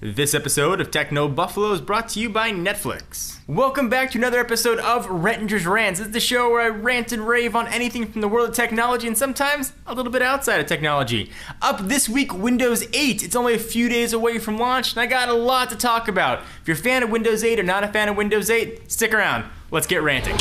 This episode of Techno Buffalo is brought to you by Netflix. Welcome back to another episode of Rettinger's Rants. This is the show where I rant and rave on anything from the world of technology and sometimes a little bit outside of technology. Up this week, Windows 8. It's only a few days away from launch, and I got a lot to talk about. If you're a fan of Windows 8 or not a fan of Windows 8, stick around. Let's get ranting.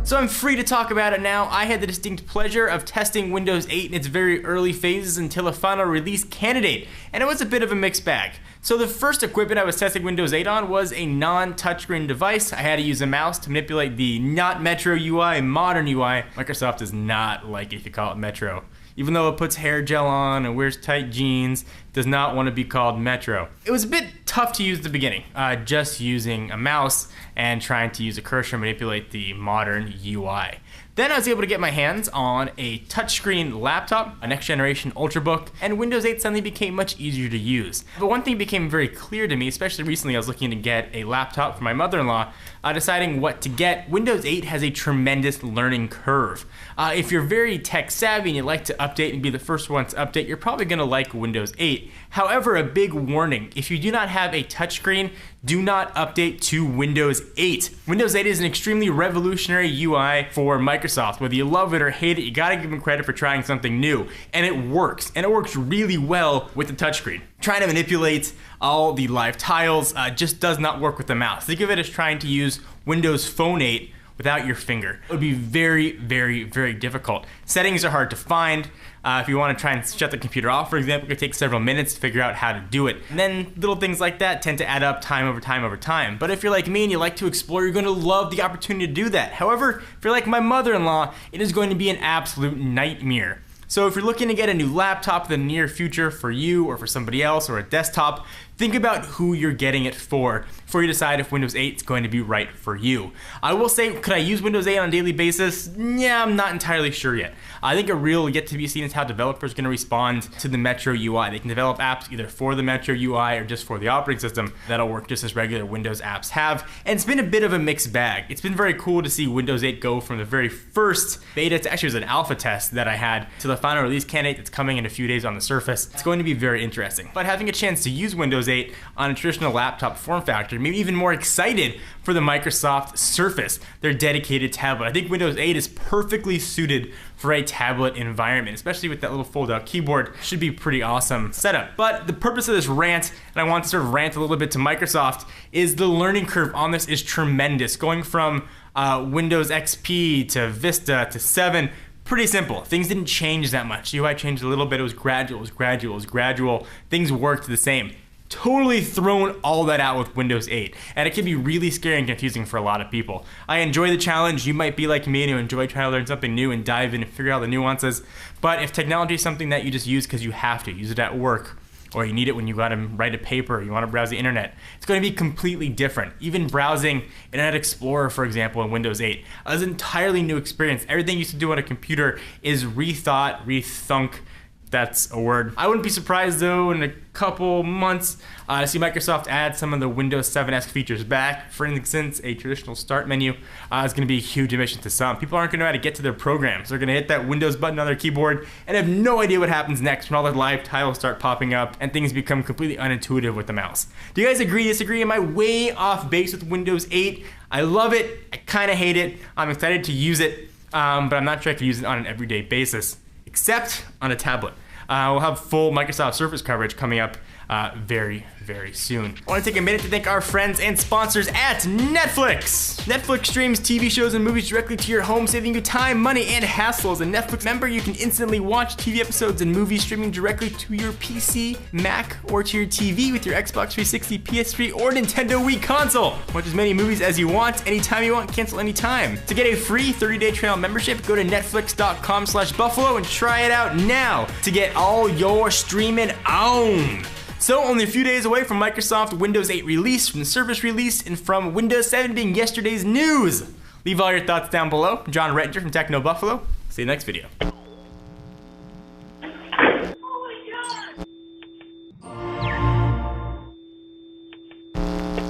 So I'm free to talk about it now. I had the distinct pleasure of testing Windows 8 in its very early phases until a final release candidate, and it was a bit of a mixed bag. So the first equipment I was testing Windows 8 on was a non-touchscreen device. I had to use a mouse to manipulate the not Metro UI, modern UI. Microsoft does not like it if you call it Metro. Even though it puts hair gel on and wears tight jeans, it does not want to be called Metro. It was a bit tough to use at the beginning, just using a mouse and trying to use a cursor to manipulate the modern UI. Then I was able to get my hands on a touchscreen laptop, a next generation Ultrabook, and Windows 8 suddenly became much easier to use. But one thing became very clear to me, especially recently I was looking to get a laptop for my mother-in-law, deciding what to get. Windows 8 has a tremendous learning curve. If you're very tech savvy and you like to update and be the first one to update, you're probably gonna like Windows 8. However, a big warning, if you do not have a touchscreen, do not update to Windows 8. Windows 8 is an extremely revolutionary UI for Microsoft. Whether you love it or hate it, you gotta give them credit for trying something new. And it works really well with the touchscreen. Trying to manipulate all the live tiles just does not work with the mouse. Think of it as trying to use Windows Phone 8 without your finger. It would be very, very, very difficult. Settings are hard to find. If you want to try and shut the computer off, for example, it could take several minutes to figure out how to do it. And then little things like that tend to add up time over time over time. But if you're like me and you like to explore, you're going to love the opportunity to do that. However, if you're like my mother-in-law, it is going to be an absolute nightmare. So if you're looking to get a new laptop in the near future for you or for somebody else or a desktop, think about who you're getting it for before you decide if Windows 8 is going to be right for you. I will say, could I use Windows 8 on a daily basis? Yeah, I'm not entirely sure yet. I think a real yet to be seen is how developers are going to respond to the Metro UI. They can develop apps either for the Metro UI or just for the operating system that'll work just as regular Windows apps have. And it's been a bit of a mixed bag. It's been very cool to see Windows 8 go from the very first beta to actually it was an alpha test that I had to the final release candidate that's coming in a few days on the Surface. It's going to be very interesting. But having a chance to use Windows 8 on a traditional laptop form factor, maybe even more excited for the Microsoft Surface, their dedicated tablet. I think Windows 8 is perfectly suited for a tablet environment, especially with that little fold-out keyboard. Should be pretty awesome setup. But the purpose of this rant, and I want to sort of rant a little bit to Microsoft, is the learning curve on this is tremendous. Going from Windows XP to Vista to 7, pretty simple. Things didn't change that much. UI changed a little bit. It was gradual. Things worked the same. Totally thrown all that out with Windows 8, and it can be really scary and confusing for a lot of people. I enjoy the challenge. You might be like me and you enjoy trying to learn something new and dive in and figure out the nuances, but if technology is something that you just use because you have to, use it at work, or you need it when you gotta write a paper, you wanna browse the internet, it's gonna be completely different. Even browsing Internet Explorer, for example, in Windows 8, is an entirely new experience. Everything you used to do on a computer is rethought, rethunk. That's a word. I wouldn't be surprised though in a couple months to see Microsoft add some of the Windows 7-esque features back. For instance, a traditional start menu is gonna be a huge omission to some. People aren't gonna know how to get to their programs. They're gonna hit that Windows button on their keyboard and have no idea what happens next when all the live tiles start popping up and things become completely unintuitive with the mouse. Do you guys agree, disagree? Am I way off base with Windows 8? I love it, I kinda hate it. I'm excited to use it, but I'm not sure I could use it on an everyday basis, except on a tablet. We'll have full Microsoft Surface coverage coming up very, very soon. I want to take a minute to thank our friends and sponsors at Netflix. Netflix streams TV shows and movies directly to your home, saving you time, money, and hassle. As a Netflix member, you can instantly watch TV episodes and movies streaming directly to your PC, Mac, or to your TV with your Xbox 360, PS3, or Nintendo Wii console. Watch as many movies as you want, anytime you want, cancel anytime. To get a free 30-day trial membership, go to netflix.com/buffalo and try it out now to get all your streaming on. So only a few days away from Microsoft Windows 8 release, from the Surface release, and from Windows 7 being yesterday's news. Leave all your thoughts down below. John Rettinger from Techno Buffalo. See you next video.